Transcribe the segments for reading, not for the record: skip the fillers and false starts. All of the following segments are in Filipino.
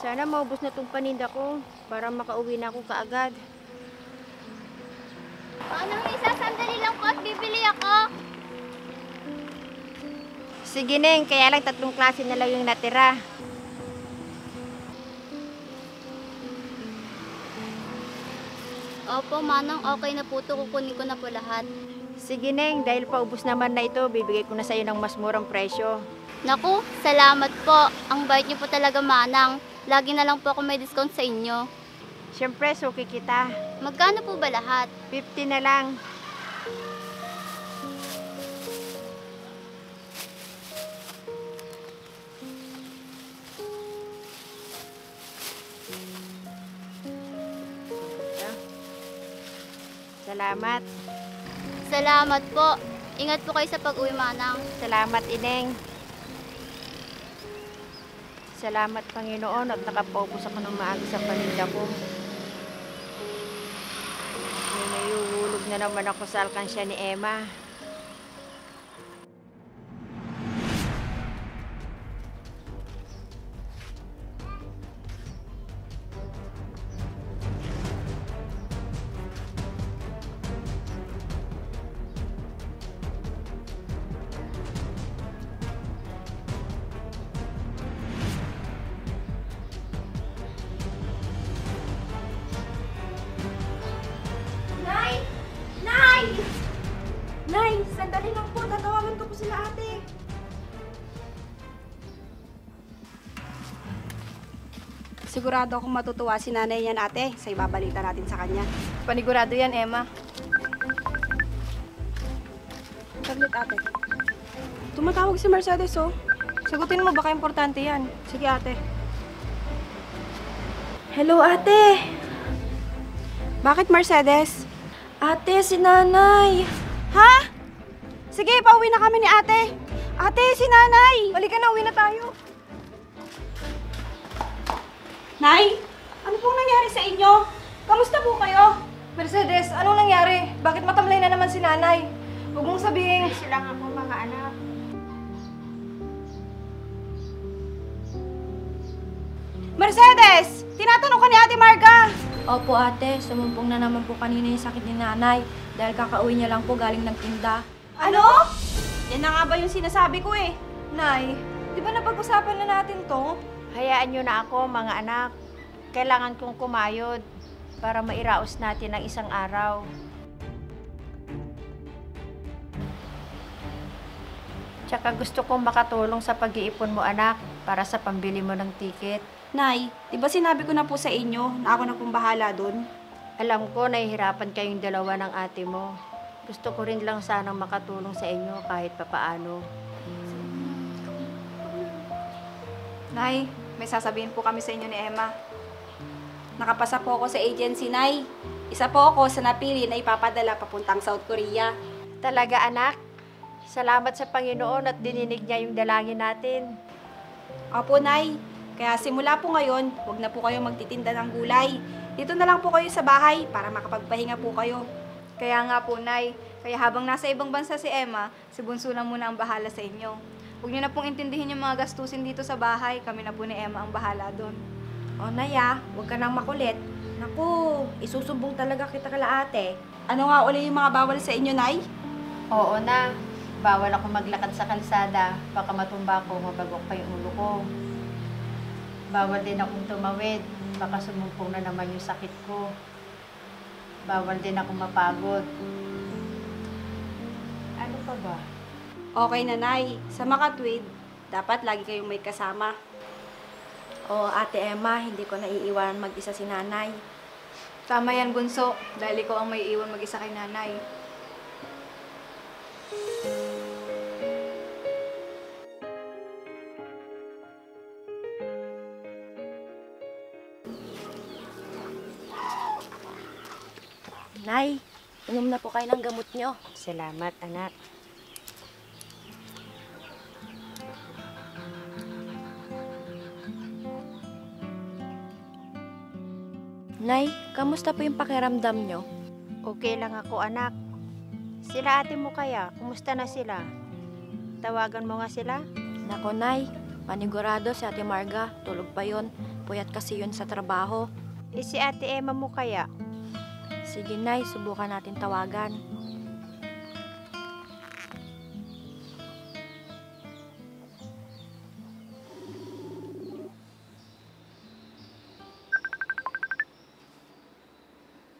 Sana maubos na tong paninda ko para makauwi na ako kaagad. Anong isa, sandali lang po at bibili ako. Sige, Neng. Kaya lang 3 klase na lang yung natira. Opo, Manang, okay na po ito. Kukunin ko na po lahat. Sige, Neng. Dahil paubos naman na ito, bibigay ko na sa'yo ng mas murang presyo. Naku, salamat po. Ang bait niyo po talaga, Manang. Lagi na lang po ako may discount sa inyo. Siyempre, suki kita. Magkano po ba lahat? 50 na lang. Salamat. Salamat po. Ingat po kayo sa pag-uwi, Manang. Salamat, Ineng. Salamat, Panginoon, at nakapokus ako ng maaga sa paninda ko. May naiuhulog na naman ako sa alkansya ni Emma. Nay! Nay! Nay, sandali lang po. Tatawagan ko po sila ate. Sigurado akong matutuwa si nanay yan, ate, sa ibabalita natin sa kanya. Panigurado yan, Emma. Tablet, ate. Tumatawag si Mercedes, oh. Sagutin mo, baka importante yan. Sige, ate. Hello, ate. Bakit, Mercedes? Ate, si nanay. Ha? Sige, pauwi na kami ni ate. Ate, si nanay! Halika na, uwi na tayo. Nay, ano pong nangyari sa inyo? Kamusta po kayo? Mercedes, anong nangyari? Bakit matamlay na naman si nanay? Huwag mong sabihin. Silang ako, mga anak. Mercedes! Tinatanong ka ni Ate Marga! Opo, ate. Sumumpong na naman po kanina yung sakit ni nanay. Dahil kakauwi niya lang po galing nagtinda. Ano? Yan na nga ba yung sinasabi ko eh? Nay, di ba napag-usapan na natin to? Hayaan nyo na ako, mga anak. Kailangan kong kumayod para mairaos natin ang isang araw. Tsaka gusto kong makatulong sa pag-iipon mo, anak, para sa pambili mo ng tiket. Nay, di ba sinabi ko na po sa inyo na ako na pong bahala doon? Alam ko, nahihirapan kayong dalawa ng ate mo. Gusto ko rin lang sanang makatulong sa inyo kahit papaano. Nay, may sasabihin po kami sa inyo ni Emma. Nakapasa po ako sa agency, Nay. Isa po ako sa napili na ipapadala papuntang South Korea. Talaga, anak? Salamat sa Panginoon at dininig niya yung dalangin natin. Opo, Nay. Kaya simula po ngayon, huwag na po kayo magtitinda ng gulay. Dito na lang po kayo sa bahay para makapagpahinga po kayo. Kaya nga po, Nay. Kaya habang nasa ibang bansa si Emma, si Bunso na muna ang bahala sa inyo. Huwag niyo na pong intindihin yung mga gastusin dito sa bahay. Kami na po ni Emma ang bahala doon. O Naya, huwag ka nang makulit. Naku, isusumbong talaga kita kala ate. Ano nga uli yung mga bawal sa inyo, Nay? Oo na. Bawal ako maglakad sa kalsada. Baka matumba ko, mabagok pa yung ulo ko. Bawal din akong tumawid. Baka sumumpong na naman yung sakit ko. Bawal din akong mapagod. Ano pa ba? Okay na, Nay. Sa makatwid, dapat lagi kayong may kasama. O ate Emma, hindi ko naiiwanan mag-isa si nanay. Tama yan, Bunso. Dahil ikaw ang may iwan mag-isa kay nanay. Nay, inom na po kayo ng gamot nyo. Salamat, anak. Nay, kamusta po yung pakiramdam nyo? Okay lang ako, anak. Sila ate mo kaya? Kumusta na sila? Tawagan mo nga sila? Nako Nay, Panigurado si Ate Marga, tulog pa yon. Puyat kasi yun sa trabaho. Si Ate Emma mo kaya? Sige Nay, subukan natin tawagan.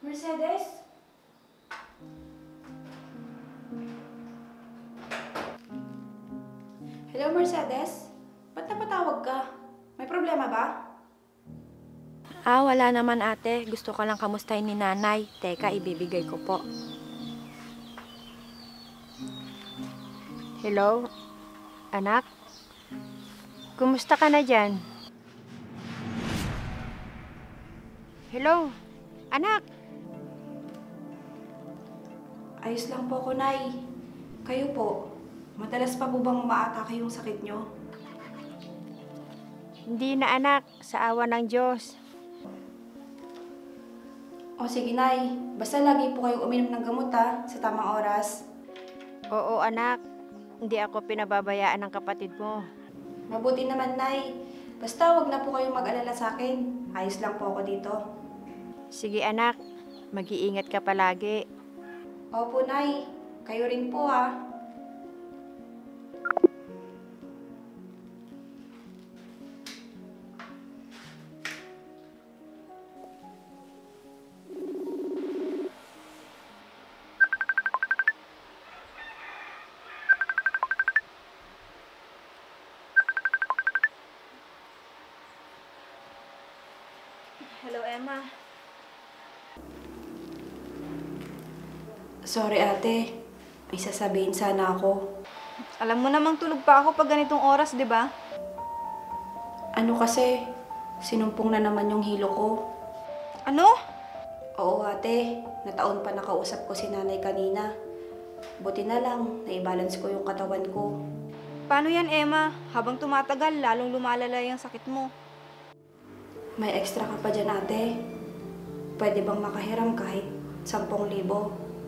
Mercedes? Hello, Mercedes? Ba't napatawag ka? May problema ba? Wala naman ate. Gusto ko lang kamustahin ni nanay. Teka, ibibigay ko po. Hello? Anak? Kumusta ka na dyan? Hello? Anak? Ayos lang po ko, Nay. Kayo po, madalas pa po bang umaatake yung sakit nyo? Hindi na anak, sa awa ng Diyos. O sige, Nay. Basta lagi po kayong uminom ng gamot ha, sa tamang oras. Oo anak, hindi ako pinababayaan ng kapatid mo. Mabuti naman, Nay. Basta wag na po kayong mag-alala sa akin. Ayos lang po ako dito. Sige anak, mag-iingat ka palagi. Opo, Nay. Kayo rin po ha. Hello, Emma. Sorry, ate. May sasabihin sana ako. Alam mo namang tulog pa ako pag ganitong oras, di ba? Ano kasi, sinumpong na naman yung hilo ko. Ano? Oo, ate. Nataon pa nakausap ko si nanay kanina. Buti na lang, naibalance ko yung katawan ko. Paano yan, Emma? Habang tumatagal, lalong lumalala yung sakit mo. May extra ka pa dyan, ate. Pwede bang makahiram kahit 10,000?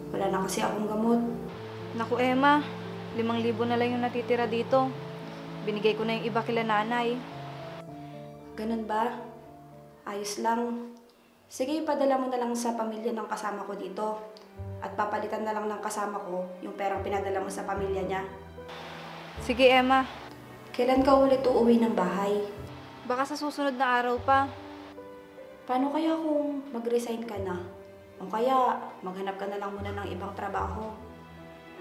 Wala na kasi akong gamot. Naku, Emma. 5,000 na lang yung natitira dito. Binigay ko na yung iba kila nanay. Ganun ba? Ayos lang. Sige, ipadala mo na lang sa pamilya ng kasama ko dito. At papalitan na lang ng kasama ko yung perang pinadala mo sa pamilya niya. Sige, Emma. Kailan ka ulit uuwi ng bahay? Baka sa susunod na araw pa. Paano kaya kung mag-resign ka na? O kaya maghanap ka na lang muna ng ibang trabaho?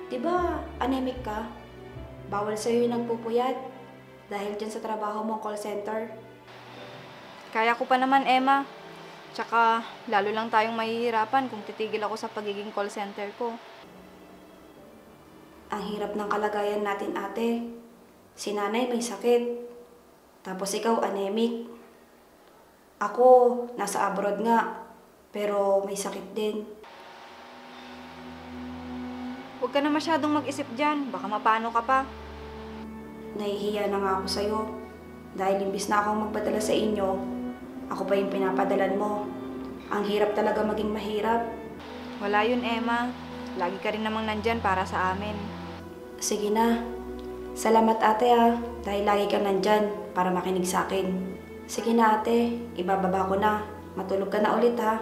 Diba anemic ka? Bawal sa'yo yung nagpupuyat dahil dyan sa trabaho mong call center. Kaya ko pa naman, Emma. Tsaka, lalo lang tayong mahihirapan kung titigil ako sa pagiging call center ko. Ang hirap ng kalagayan natin, ate. Si nanay may sakit. Tapos ikaw anemic. Ako, nasa abroad nga. Pero may sakit din. Huwag ka na masyadong mag-isip dyan. Baka mapano ka pa. Nahihiya na nga ako sa'yo. Dahil imbis na akong magpadala sa inyo, ako pa yung pinapadalan mo. Ang hirap talaga maging mahirap. Wala yun, Emma. Lagi ka rin namang nandyan para sa amin. Sige na. Salamat ate dahil lagi kang nandyan para makinig sa akin. Sige na ate, ibababa ko na. Matulog ka na ulit ha.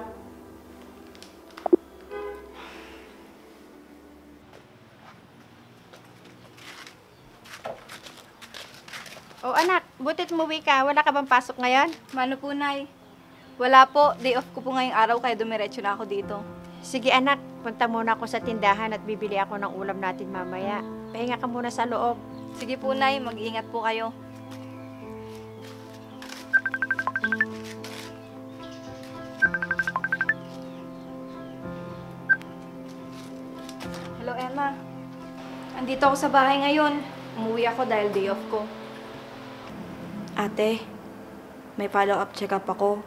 O anak, butit umuwi ka. Wala ka bang pasok ngayon? Mano po, Nay? Wala po. Day off ko po ngayong araw kaya dumiretso na ako dito. Sige anak, punta muna ako sa tindahan at bibili ako ng ulam natin mamaya. Pahinga ka muna sa loob. Sige po, Nay. Mag-iingat po kayo. Hello, Emma. Andito ako sa bahay ngayon. Umuwi ako dahil day off ko. Ate, may follow-up check-up ako.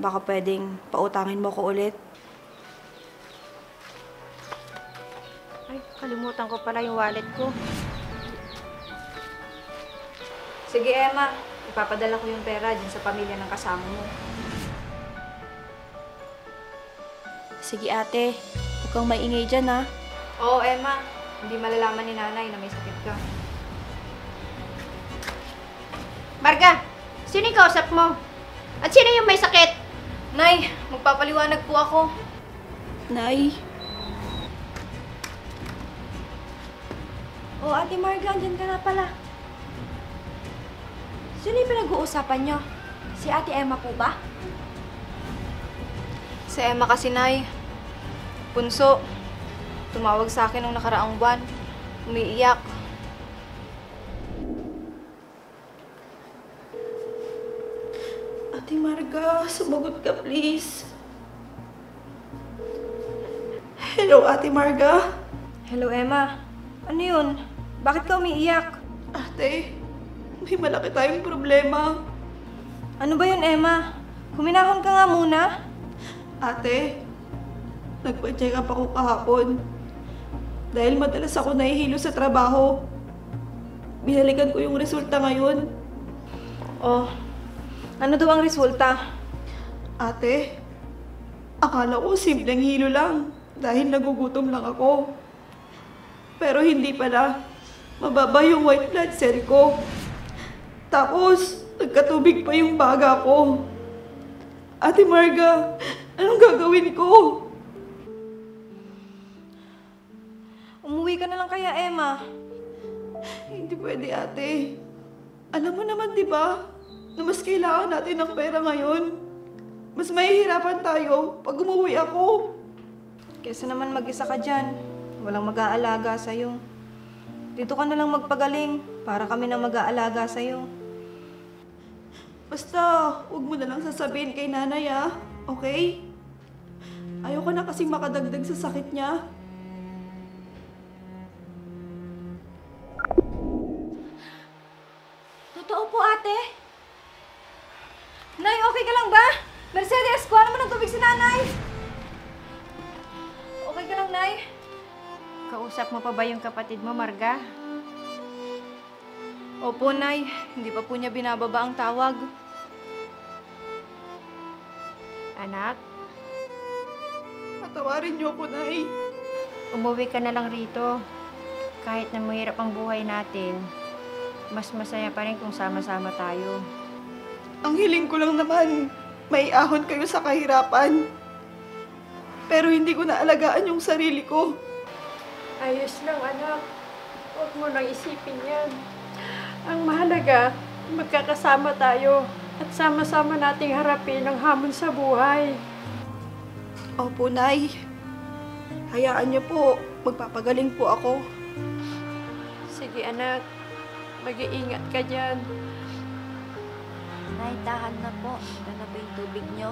Baka pwedeng pautangin mo ko ulit. Ay, kalimutan ko pala yung wallet ko. Sige, Emma. Ipapadala ko yung pera dyan sa pamilya ng kasama mo. Sige ate, huwag kang maingay dyan ha. Oo, Emma. Hindi malalaman ni nanay na may sakit ka. Sino yung kausap mo? At sino yung may sakit? Nay, magpapaliwanag po ako. Nay, Oh, Ate Marga, andyan ka na pala. Sino yung pinag-uusapan nyo? Si Ate Emma po ba? Si Emma kasi, Nay. Bunso, tumawag sa akin nung nakaraang buwan. Umiiyak. Ate Marga, sumagot ka please. Hello, Ate Marga. Hello, Emma. Ano yun? Bakit ka umiiyak? Ate, may malaki tayong problema. Ano ba yun, Emma? Huminahon ka nga muna. Ate, nagpa-check up ako kahapon. Dahil madalas ako nahihilo sa trabaho. Binalikan ko yung resulta ngayon. Oh, ano daw ang resulta? Ate, akala ko simpleng hilo lang dahil nagugutom lang ako. Pero hindi pala. Mababa yung white blood cell ko. Tapos, nagkatubig pa yung baga ko. Ate Marga, anong gagawin ko? Umuwi ka na lang kaya, Emma. Hindi pwede, ate. Alam mo naman, di ba, na mas kailangan natin ng pera ngayon. Mas mahihirapan tayo pag umuwi ako. Kesa naman mag-isa ka dyan. Walang mag-aalaga sa'yo. Dito ka na lang magpagaling para kami na mag-aalaga sa'yo. Basta, huwag mo na lang sasabihin kay nanay, ah. Okay? Ayoko na kasing makadagdag sa sakit niya. Totoo po, ate. Nay, okay ka lang ba? Mercedes, kuha naman ng tubig si nanay. Okay ka lang, Nay? Kausap mo pa ba yung kapatid mo, Marga? Opo, Nay. Hindi pa po niya binababa ang tawag. Anak, Patawarin niyo ako, nay. umuwi ka na lang rito. Kahit na mahirap ang buhay natin, mas masaya pa rin kung sama-sama tayo. Ang hiling ko lang naman, may ahon kayo sa kahirapan. Pero hindi ko naalagaan yung sarili ko. Ayos lang, anak. Huwag mo nang isipin yan. Ang mahalaga, magkakasama tayo at sama-sama nating harapin ang hamon sa buhay. Opo, nay. Hayaan niyo po, magpapagaling po ako. Sige, anak. Mag-iingat ka dyan. Nay, tahan na po. Ito na ba yung tubig nyo?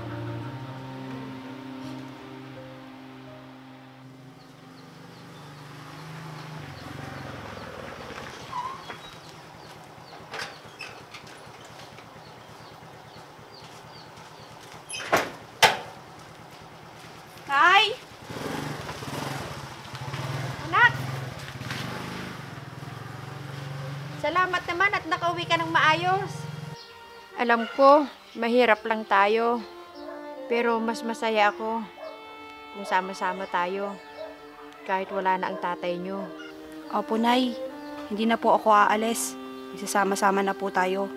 Tay! Anak! Salamat naman at nakauwi ka ng maayos. Alam ko, mahirap lang tayo. Pero mas masaya ako kung sama-sama tayo. Kahit wala na ang tatay nyo. Opo, nay. Hindi na po ako aalis. Isasama-sama na po tayo.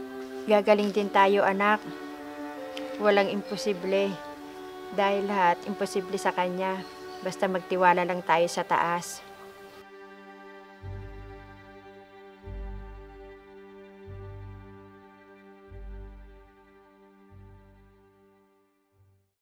Gagaling din tayo, anak. Walang imposible. Dahil lahat imposible sa Kanya. Basta magtiwala lang tayo sa taas.